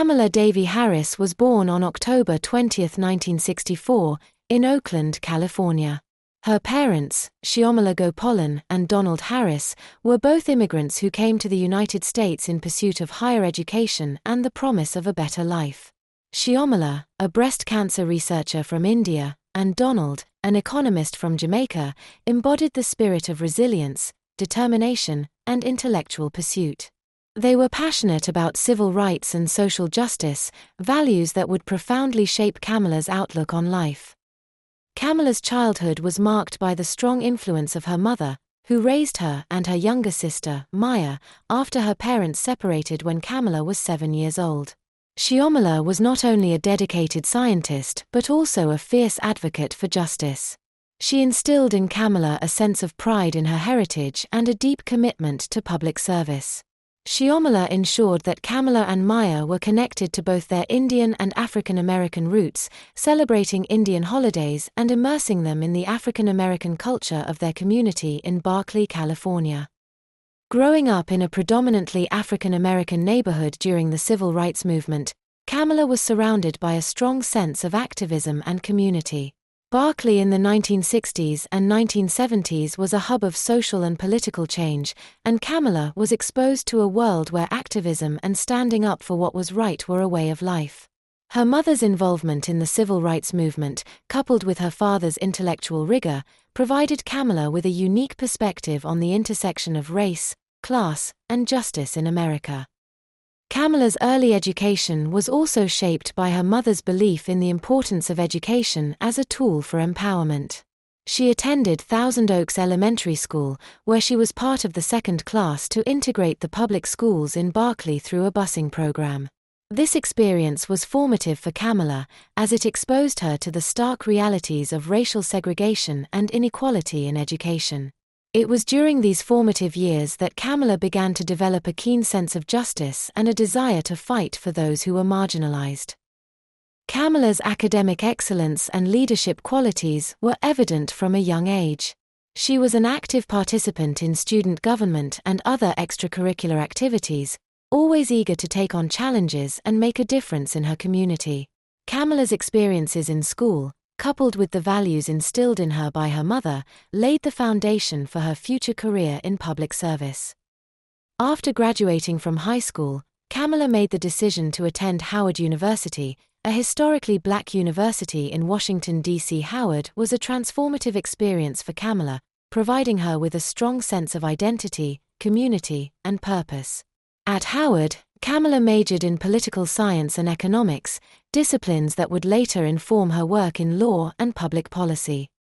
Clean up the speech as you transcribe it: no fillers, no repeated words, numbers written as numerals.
Kamala Davy Harris was born on October 20, 1964, in Oakland, California. Her parents, Shyamala Gopalan and Donald Harris, were both immigrants who came to the United States in pursuit of higher education and the promise of a better life. Shyamala, a breast cancer researcher from India, and Donald, an economist from Jamaica, embodied the spirit of resilience, determination, and intellectual pursuit. They were passionate about civil rights and social justice, values that would profoundly shape Kamala's outlook on life. Kamala's childhood was marked by the strong influence of her mother, who raised her and her younger sister, Maya, after her parents separated when Kamala was 7 years old. Shyamala was not only a dedicated scientist but also a fierce advocate for justice. She instilled in Kamala a sense of pride in her heritage and a deep commitment to public service. Shyamala ensured that Kamala and Maya were connected to both their Indian and African American roots, celebrating Indian holidays and immersing them in the African American culture of their community in Berkeley, California. Growing up in a predominantly African American neighborhood during the civil rights movement, Kamala was surrounded by a strong sense of activism and community. Berkeley in the 1960s and 1970s was a hub of social and political change, and Kamala was exposed to a world where activism and standing up for what was right were a way of life. Her mother's involvement in the civil rights movement, coupled with her father's intellectual rigor, provided Kamala with a unique perspective on the intersection of race, class, and justice in America. Kamala's early education was also shaped by her mother's belief in the importance of education as a tool for empowerment. She attended Thousand Oaks Elementary School, where she was part of the second class to integrate the public schools in Berkeley through a busing program. This experience was formative for Kamala, as it exposed her to the stark realities of racial segregation and inequality in education. It was during these formative years that Kamala began to develop a keen sense of justice and a desire to fight for those who were marginalized. Kamala's academic excellence and leadership qualities were evident from a young age. She was an active participant in student government and other extracurricular activities, always eager to take on challenges and make a difference in her community. Kamala's experiences in school, coupled with the values instilled in her by her mother, laid the foundation for her future career in public service. After graduating from high school, Kamala made the decision to attend Howard University, a historically black university in Washington, D.C. Howard was a transformative experience for Kamala, providing her with a strong sense of identity, community, and purpose. At Howard, Kamala majored in political science and economics, disciplines that would later inform her work in law and public policy.